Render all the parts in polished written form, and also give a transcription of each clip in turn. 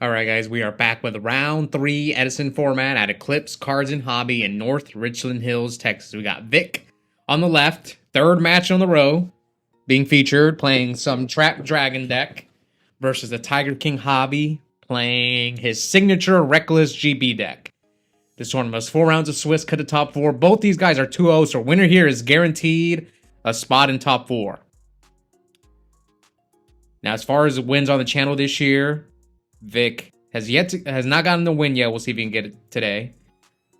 Alright guys, we are back with round 3 Edison format at Eclipse Cards and Hobby in North Richland Hills, Texas. We got Vic on the left, third match on the row, being featured, playing some Trap Dragon deck versus the Tiger King Hobby, playing his signature Reckless GB deck. This tournament was 4 rounds of Swiss, cut to top 4. Both these guys are 2-0, so winner here is guaranteed a spot in top 4. Now, as far as wins on the channel this year, Vic has not gotten the win yet. We'll see if he can get it today.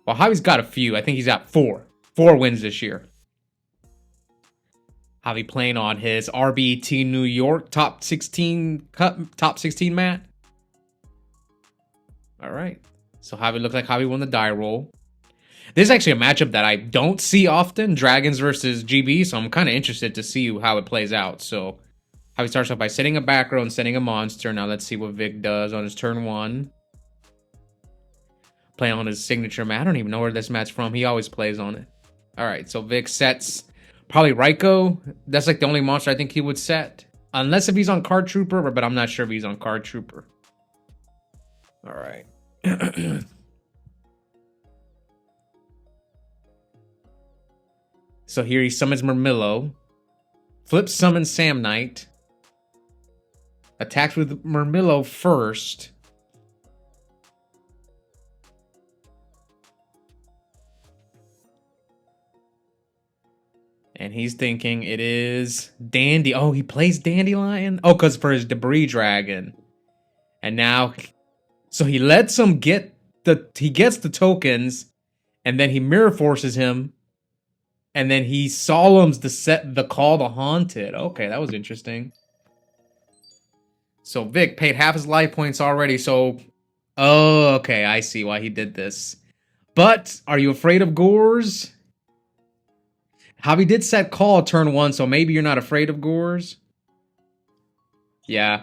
Well, Javi's got a few. I think he's got 4 wins this year. Javi playing on his RBT New York top 16 mat. All right. So Javi looked like Javi won the die roll. This is actually a matchup that I don't see often, Dragons versus GB, so I'm kind of interested to see how it plays out. So Javi starts off by setting a back row and setting a monster. Now let's see what Vic does on his turn 1. Playing on his signature mat. I don't even know where this mat's from. He always plays on it. All right, so Vic sets probably Ryko. That's like the only monster I think he would set. Unless if he's on Card Trooper, but I'm not sure if he's on Card Trooper. All right. So here he summons Murmillo. Flips summons Sam Knight. Attacks with Murmillo first. And he's thinking it is Dandy. Oh, he plays Dandelion? Oh, because for his Debris Dragon. And now, so he lets him get he gets the tokens, and then he Mirror Forces him, and then he solemns the Call the Haunted. Okay, that was interesting. So Vic paid half his life points already, so... Oh, okay, I see why he did this. But, are you afraid of Gores? Javi did set Call turn 1, so maybe you're not afraid of Gores? Yeah.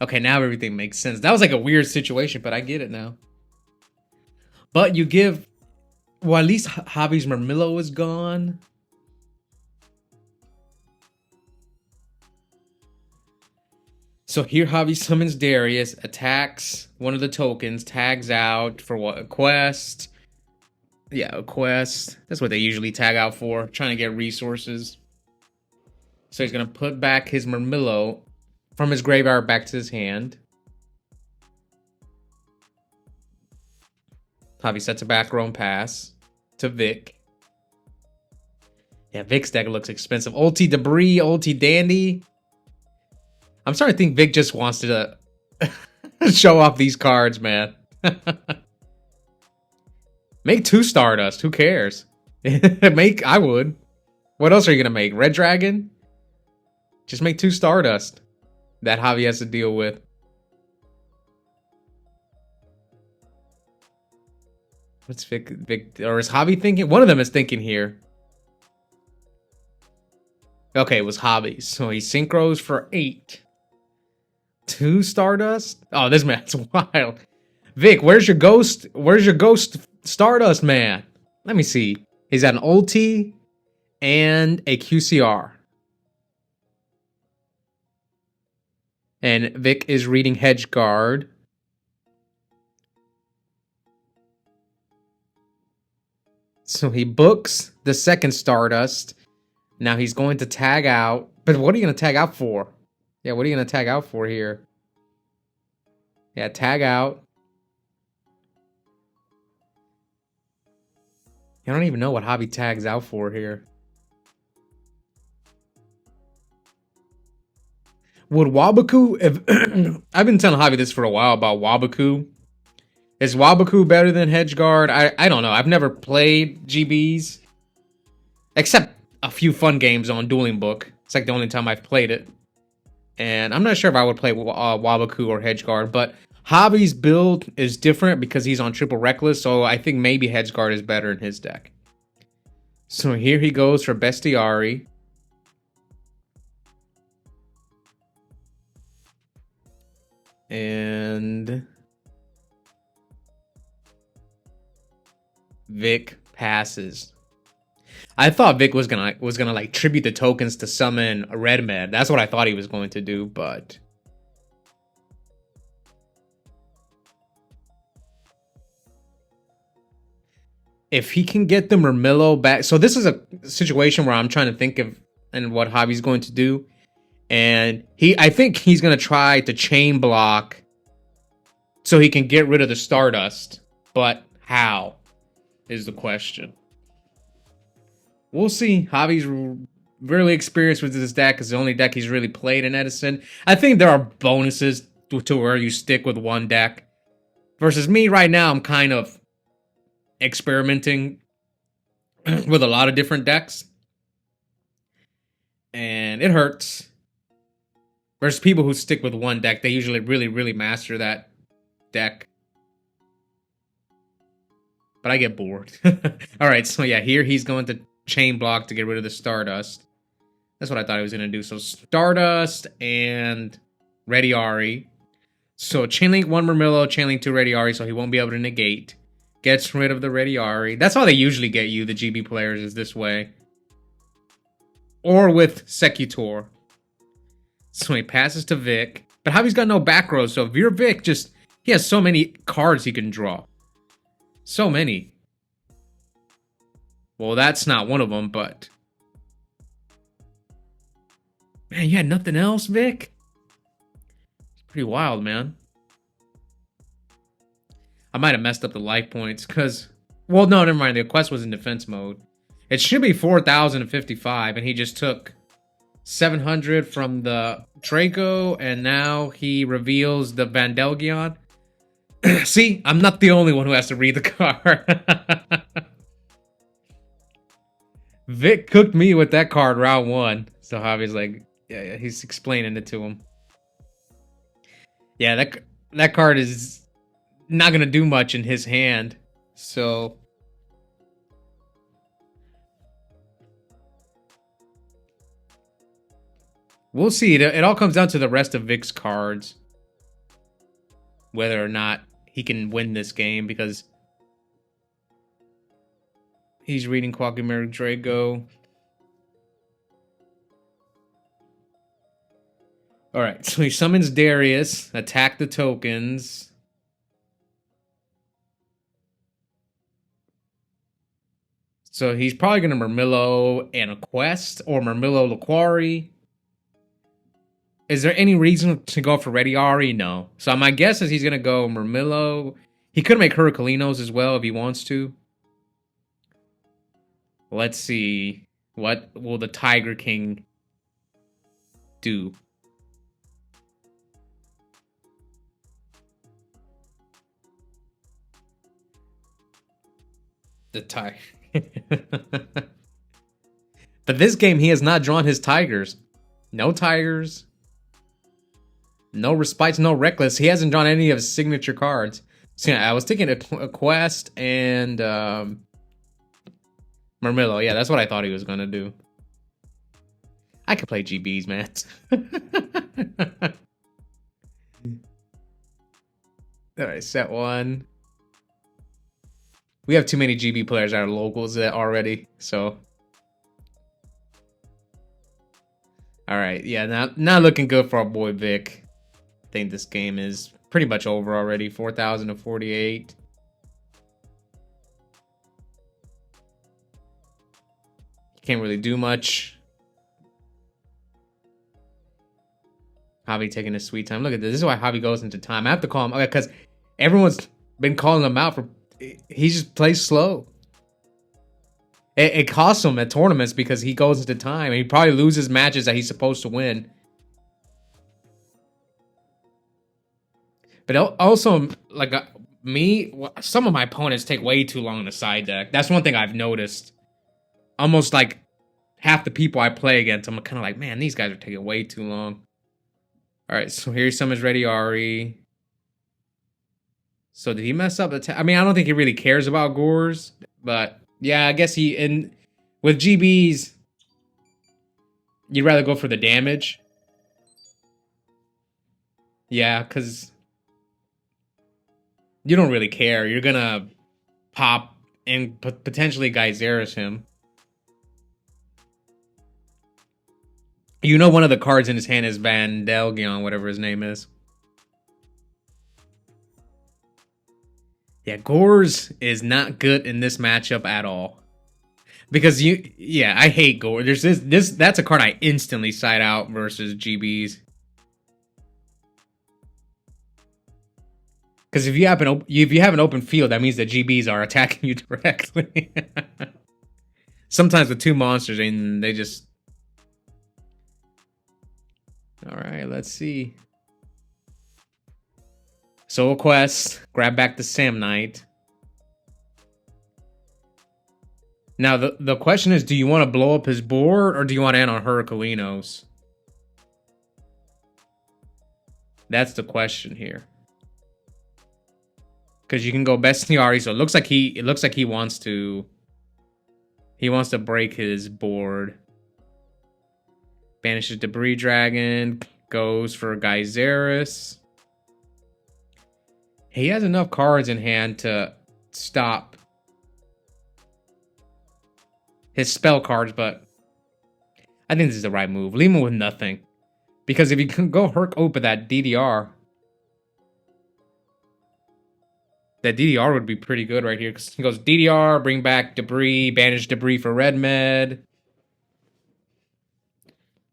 Okay, now everything makes sense. That was like a weird situation, but I get it now. But you give... Well, at least Javi's Murmillo is gone. So here Javi summons Darius, attacks one of the tokens, tags out for what? A quest? Yeah, a quest. That's what they usually tag out for, trying to get resources. So he's going to put back his Murmillo from his graveyard back to his hand. Javi sets a back row and pass to Vic. Yeah, Vic's deck looks expensive. Ulti Debris, Ulti Dandy. I'm starting to think Vic just wants to show off these cards, man. Make 2 Stardust. Who cares? I would. What else are you going to make? Red Dragon? Just make 2 Stardust that Javi has to deal with. What's Vic? Or is Javi thinking? One of them is thinking here. Okay, it was Javi. So he synchros for 8. 2 Stardust? Oh, this man's wild. Vic, where's your ghost? Where's your ghost Stardust, man? Let me see. He's got an ulti and a QCR. And Vic is reading Hedge Guard. So he books the second Stardust. Now he's going to tag out. But what are you going to tag out for? Yeah, what are you going to tag out for here? Yeah, tag out. I don't even know what Javi tags out for here. Would Wabaku... I've been telling Javi this for a while about Wabaku. Is Wabaku better than Hedgeguard? I don't know. I've never played GBs. Except a few fun games on Dueling Book. It's like the only time I've played it. And I'm not sure if I would play Wabaku or Hedgeguard, but Javi's build is different because he's on triple Reckless, so I think maybe Hedgeguard is better in his deck. So here he goes for Bestiari. And Vic passes. I thought Vic was gonna like tribute the tokens to summon a red man. That's what I thought he was going to do, but if he can get the Murmillo back, so this is a situation where I'm trying to think of and what Javi's going to do, and I think he's gonna try to chain block so he can get rid of the Stardust, but how is the question. We'll see. Javi's really experienced with this deck. It's the only deck he's really played in Edison. I think there are bonuses to where you stick with one deck. Versus me right now, I'm kind of experimenting with a lot of different decks. And it hurts. Versus people who stick with one deck, they usually really, really master that deck. But I get bored. Alright, so yeah, here he's going to chain block to get rid of the Stardust. That's what I thought he was going to do. So Stardust and Rediari. So Chainlink 1 Murmillo, Chainlink 2 Rediari, so he won't be able to negate. Gets rid of the Rediari. That's how they usually get you, the GB players, is this way. Or with Secutor. So he passes to Vic. But Javi's got no back row, so if you're Vic, he has so many cards he can draw. So many. Well, that's not one of them, but... Man, you had nothing else, Vic? It's pretty wild, man. I might have messed up the life points, because... Well, no, never mind. The quest was in defense mode. It should be 4,055, and he just took 700 from the Draco, and now he reveals the Vandelgion. See, I'm not the only one who has to read the card. Vic cooked me with that card round 1. So Javi's like, yeah, he's explaining it to him. Yeah, that card is not going to do much in his hand. So... we'll see. It all comes down to the rest of Vic's cards. Whether or not he can win this game, because he's reading Quagmire Drago. Alright, so he summons Darius, attack the tokens. So he's probably going to Murmillo and a quest, or Murmillo Laquari. Is there any reason to go for Rediari? No. So my guess is he's going to go Murmillo. He could make Herculinos as well if he wants to. Let's see. What will the Tiger King do? The Tiger. But this game, he has not drawn his Tigers. No Tigers. No Respites, no Reckless. He hasn't drawn any of his signature cards. So yeah, I was thinking a Quest and Murmillo. Yeah, that's what I thought he was going to do. I could play GBs, man. Alright, set 1. We have too many GB players that are locals already, so... Alright, yeah, not looking good for our boy Vic. I think this game is pretty much over already. 4,048. Can't really do much. Javi taking his sweet time. Look at this. This is why Javi goes into time. I have to call him, because everyone's been calling him out for... He just plays slow. It costs him at tournaments because he goes into time, and he probably loses matches that he's supposed to win. But also, like me, some of my opponents take way too long to side deck. That's one thing I've noticed. Almost like half the people I play against, I'm kind of like, man, these guys are taking way too long. All right, so here's some of his Rediari. So did he mess up the... I mean, I don't think he really cares about Gores, but yeah, I guess with GBs, you'd rather go for the damage. Yeah, because you don't really care. You're gonna pop and potentially Geyseris him. You know one of the cards in his hand is Vandelgion, whatever his name is. Yeah, Gores is not good in this matchup at all. Because I hate Gore. There's that's a card I instantly side out versus GBs. Because if you have an open field, that means the GBs are attacking you directly. Sometimes with two monsters, and they just. All right, let's see. Soul Quest, grab back the Sam Knight. Now, the question is, do you want to blow up his board, or do you want to end on Herculinos? That's the question here. Because you can go Bestiari, so it looks like he wants to break his board. Banishes Debris Dragon, goes for Geyseris. He has enough cards in hand to stop his spell cards, but I think this is the right move. Leave him with nothing. Because if you can go Herc open that DDR would be pretty good right here. Because he goes DDR, bring back Debris, banish Debris for Red Med.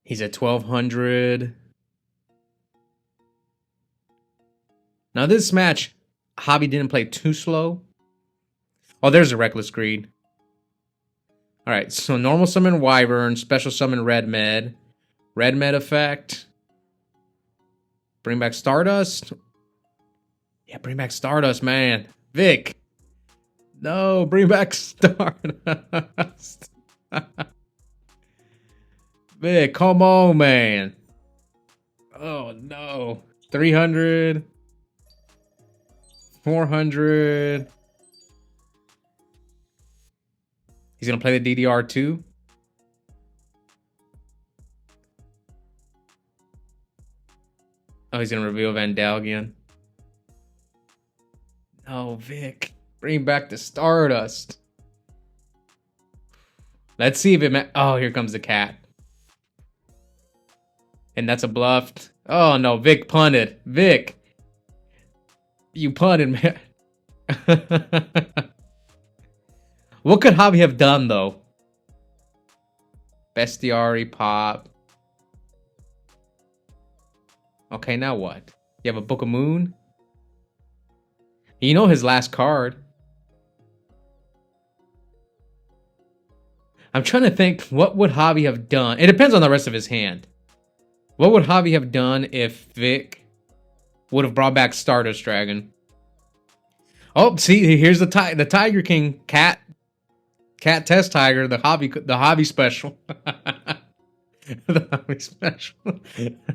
He's at 1200. Now this match, Javi didn't play too slow. Oh, there's a Reckless Greed. Alright, so normal summon Wyvern, special summon Red Med. Red Med effect. Bring back Stardust. Yeah, bring back Stardust, man. Vic. No, bring back Stardust. Vic, come on, man. Oh, no. 300. 400. He's going to play the DDR too. Oh, he's going to reveal Vandalgion. No, Vic. Bring back the Stardust. Let's see if it... Oh, here comes the cat. And that's a bluff. Oh, no. Vic punted. Vic. You punted, man. What could Javi have done, though? Bestiari, pop. Okay, now what? You have a Book of Moon? You know his last card. I'm trying to think, what would Javi have done? It depends on the rest of his hand. What would Javi have done if Vic would have brought back Stardust Dragon? Oh, see, here's the Tiger King cat test tiger, the Javi special. The Javi special.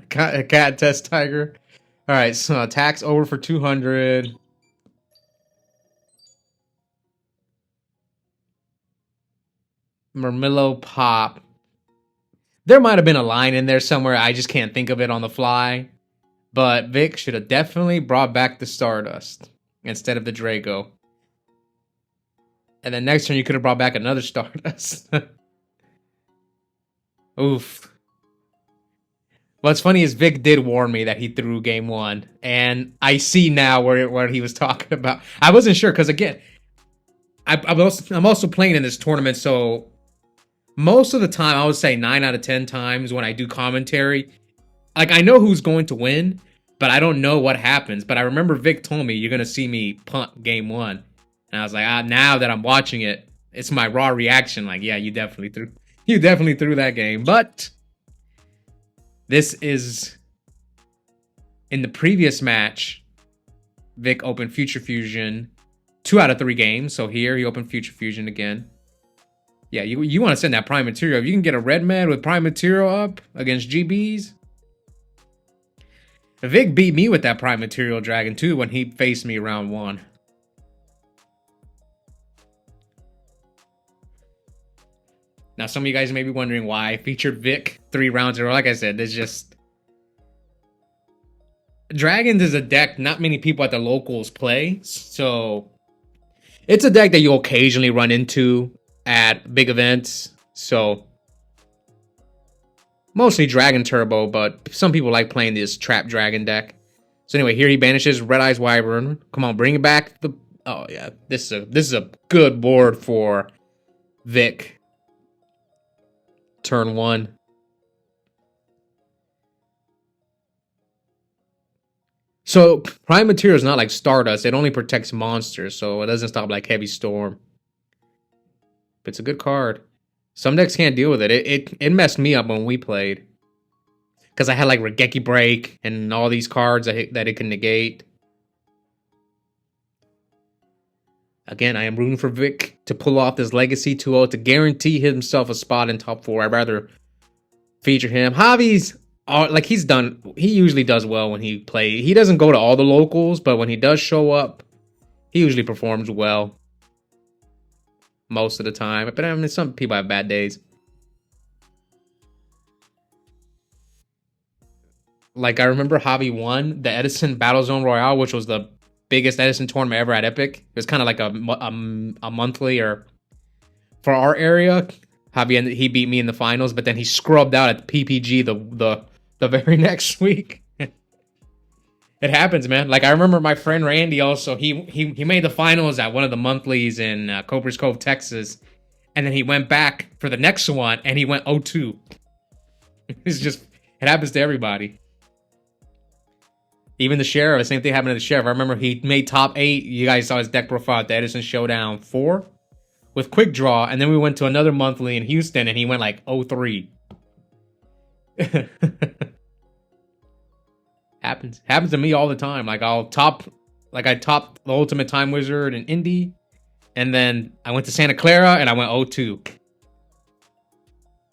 cat test tiger. All right, so attacks over for 200. Murmillo pop. There might have been a line in there somewhere. I just can't think of it on the fly. But Vic should have definitely brought back the Stardust instead of the Drago. And then next turn you could have brought back another Stardust. Oof. What's funny is Vic did warn me that he threw game one. And I see now where he was talking about. I wasn't sure because, again, I'm also playing in this tournament, so most of the time, I would say 9 out of 10 times when I do commentary, like, I know who's going to win, but I don't know what happens. But I remember Vic told me, you're going to see me punt game one. And I was like, now that I'm watching it, it's my raw reaction. Like, yeah, you definitely threw that game. But this is, in the previous match, Vic opened Future Fusion 2 out of 3 games. So here he opened Future Fusion again. Yeah, you want to send that Prime Material. If you can get a Red Man with Prime Material up against GBs. Vic beat me with that Prime Material Dragon too when he faced me round 1. Now, some of you guys may be wondering why I featured Vic 3 rounds in a row. Like I said, there's just... Dragons is a deck not many people at the locals play. So, it's a deck that you'll occasionally run into at big events. So, Mostly Dragon Turbo, but some people like playing this Trap Dragon deck. So anyway, here he banishes Red Eyes Wyvern. Come on, bring it back. Oh yeah, this is a good board for Vic. Turn 1. So Prime Material is not like Stardust. It only protects monsters, so it doesn't stop like Heavy Storm. But it's a good card. Some decks can't deal with it. It messed me up when we played. Because I had like Regeki Break and all these cards that it can negate. Again, I am rooting for Vic to pull off this Legacy 2-0 to guarantee himself a spot in top 4. I'd rather feature him. Javi's like he usually does well when he plays. He doesn't go to all the locals, but when he does show up, he usually performs well most of the time. But I mean, some people have bad days. Like I remember Javi won the Edison Battlezone Royale, which was the biggest Edison tournament ever at Epic. It was kind of like a monthly, or for our area, Javi he beat me in the finals, but then he scrubbed out at the PPG the very next week. It happens, man. Like I remember my friend Randy also, he made the finals at one of the monthlies in Cobras Cove, Texas, and then he went back for the next one and he went 0-2. It happens to everybody. Even the Sheriff, the same thing happened to the Sheriff. I remember he made top 8. You guys saw his deck profile at the Edison Showdown 4 with Quick Draw, and then we went to another monthly in Houston and he went like 0-3. Happens to me all the time. Like I topped the Ultimate Time Wizard in Indy, and then I went to Santa Clara and I went 0-2.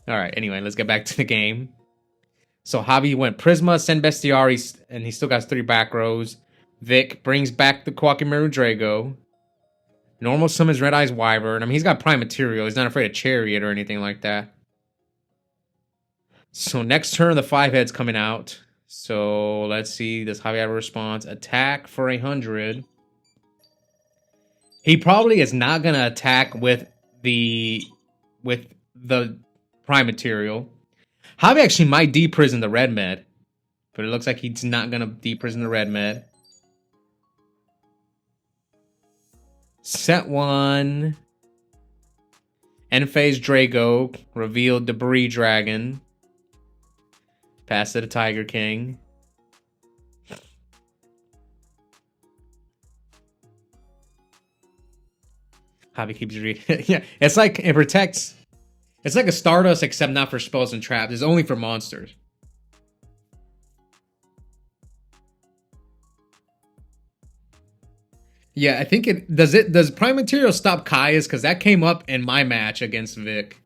All right, anyway, let's get back to the game. So Javi went Prisma, Send Bestiari, and he still got 3 back rows. Vic brings back the Quackamaru Drago. Normal summons Red Eyes Wyvern. I mean, he's got Prime Material. He's not afraid of Chariot or anything like that. So next turn, the 5 head's coming out. So let's see. Does Javi have a response? Attack for 100. He probably is not going to attack with the Prime Material. Javi actually might deprison the red med, but it looks like he's not going to deprison the red med. Set 1. End phase Drago. Reveal Debris Dragon. Pass to the Tiger King. Javi keeps reading. Yeah, it's like it protects. It's like a Stardust, except not for spells and traps. It's only for monsters. Yeah, I think it does. Does Prime Material stop Kai's? Because that came up in my match against Vic.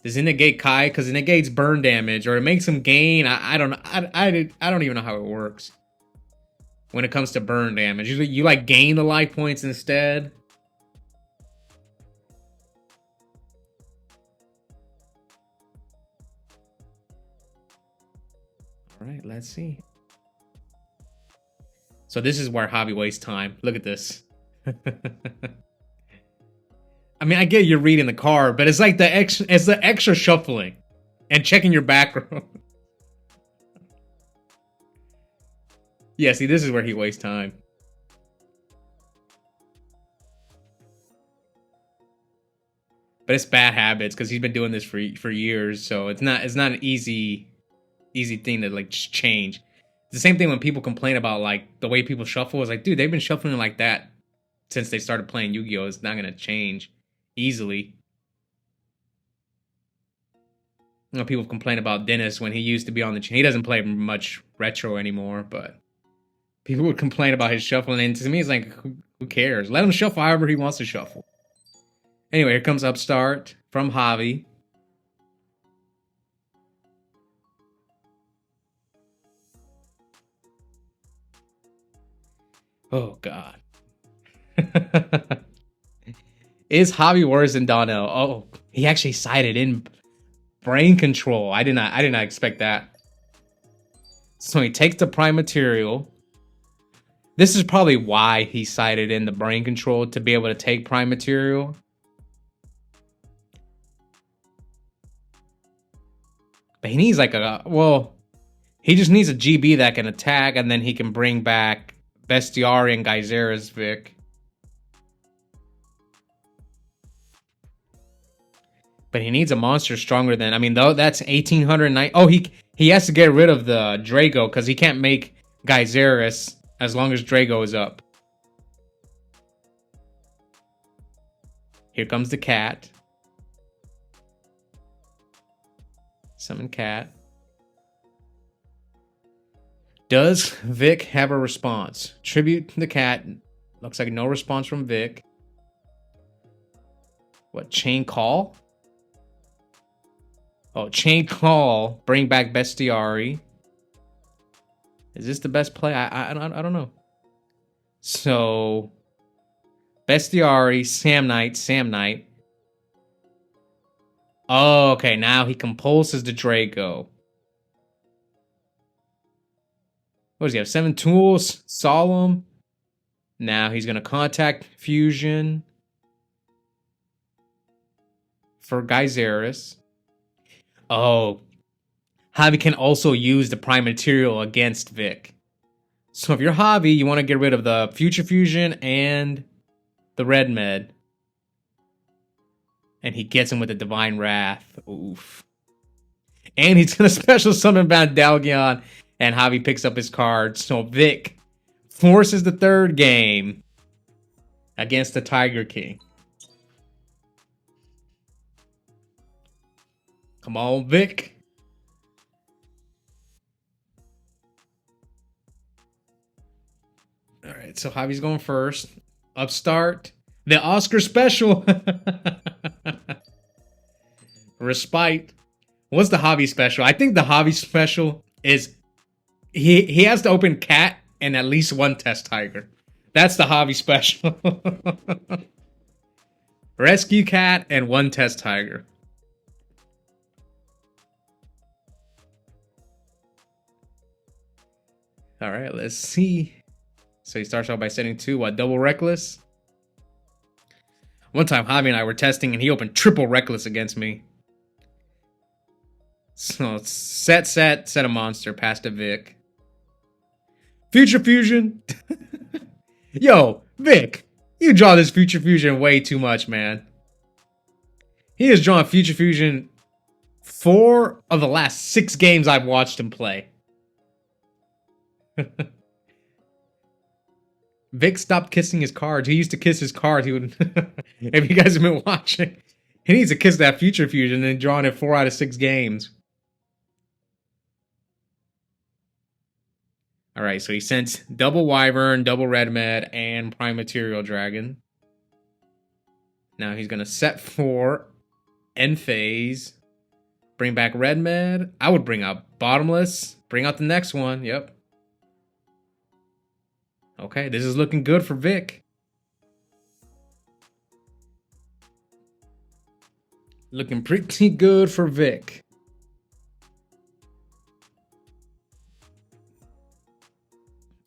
Does it negate Kai? Because it negates burn damage, or it makes him gain. I don't know. I don't even know how it works when it comes to burn damage. You like gain the life points instead. All right, let's see. So this is where Javi wastes time. Look at this. I mean, I get you're reading the card, but it's like the extra shuffling and checking your back row. Yeah, see, this is where he wastes time. But it's bad habits because he's been doing this for years, so it's not an easy thing to like just change. It's the same thing when people complain about like the way people shuffle. It's like, dude, they've been shuffling like that since they started playing Yu-Gi-Oh! It's not gonna change easily. You know, people complain about Dennis when he used to be on the chain. He doesn't play much retro anymore, but people would complain about his shuffling, and to me it's like, who cares? Let him shuffle however he wants to shuffle. Anyway, here comes Upstart from Javi. Oh, God. Is Javi worse than Donnell? Oh, he actually sided in brain control. I did not expect that. So he takes the Prime Material. This is probably why he sided in the brain control, to be able to take Prime Material. But he needs like he just needs a GB that can attack, and then he can bring back Bestiari and Geyseris Vic. But he needs a monster stronger than, I mean, though that's 1809. Oh, he has to get rid of the Drago because he can't make Geyseris as long as Drago is up. Here comes the cat. Summon cat. Does Vic have a response? Tribute to the cat. Looks like no response from Vic. What, chain call? Oh, chain call. Bring back Bestiari. Is this the best play? I don't know. So, Bestiari, Sam Knight. Oh, okay. Now he compulses the Draco. What does he have? 7 tools. Solemn. Now he's going to contact Fusion for Geyseris. Oh, Javi can also use the Prime Material against Vic. So if you're Javi, you want to get rid of the Future Fusion and the Red Med. And he gets him with the Divine Wrath. Oof. And he's going to special summon Vandalgion, and Javi picks up his card. So Vic forces the third game against the Tiger King. Come on, Vic. All right, so Javi's going first. Upstart. The Oscar special. Respite. What's the Javi special? I think the Javi special is he has to open cat and at least one test tiger. That's the Javi special. Rescue cat and one test tiger. All right, let's see. So he starts out by setting 2. What, double reckless? One time, Javi and I were testing, and he opened triple reckless against me. So set a monster past a Vic. Future Fusion. Yo, Vic, you draw this Future Fusion way too much, man. He has drawn Future Fusion 4 of the last 6 games I've watched him play. Vic stopped kissing his cards. He used to kiss his cards. He would, if you guys have been watching, he needs to kiss that Future Fusion and drawing it 4 out of 6 games. All right, so he sent double Wyvern, double Red Med, and Prime Material Dragon. Now he's gonna set 4, end phase, bring back Red Med. I would bring out Bottomless. Bring out the next one. Yep. Okay, this is looking good for Vic. Looking pretty good for Vic.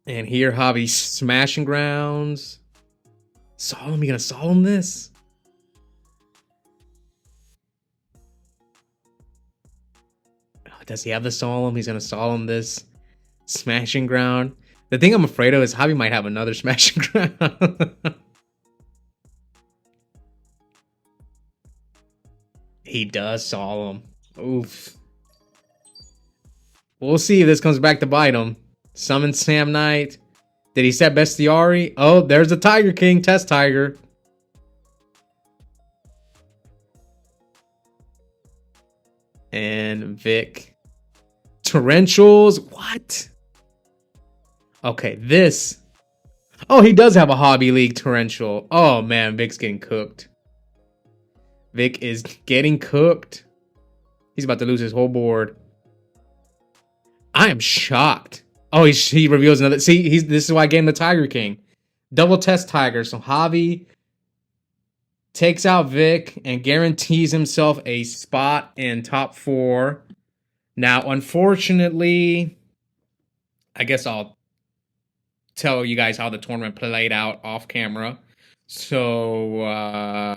And here, Javi smashing grounds. Solemn, you gonna solemn this? Oh, does he have the solemn? He's gonna solemn this. Smashing ground. The thing I'm afraid of is Javi might have another smashing ground. He does solemn. Oof. We'll see if this comes back to bite him. Summon Sam Knight. Did he set Bestiari? Oh, there's the Tiger King, Test Tiger. And Vic. Torrentials? What? Okay, this. Oh, he does have a Hobby League Torrential. Oh, man, Vic's getting cooked. Vic is getting cooked. He's about to lose his whole board. I am shocked. Oh, he reveals another. See, this is why I gave him the Tiger King. Double Test Tiger. So Javi takes out Vic and guarantees himself a spot in top 4. Now, unfortunately, I guess I'll tell you guys how the tournament played out off camera. So,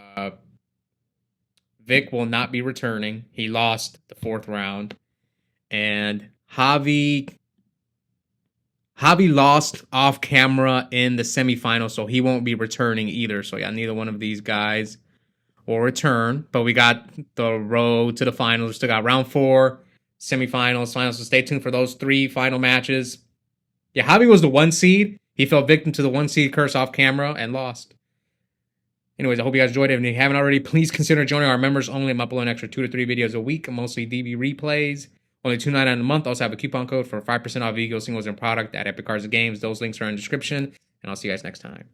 Vic will not be returning. He lost the 4th round. And Javi lost off camera in the semifinals, so he won't be returning either. So yeah, neither one of these guys will return. But we got the road to the finals. We still got round 4, semifinals, finals. So stay tuned for those 3 final matches. Yeah, Javi was the 1 seed. He fell victim to the 1 seed curse off camera and lost. Anyways, I hope you guys enjoyed it. If you haven't already, please consider joining our members only. I'm uploading an extra 2 to 3 videos a week, mostly DB replays. Only $2.99 a month. Also have a coupon code for 5% off Yugioh singles and product at Epic Cards and Games. Those links are in the description. And I'll see you guys next time.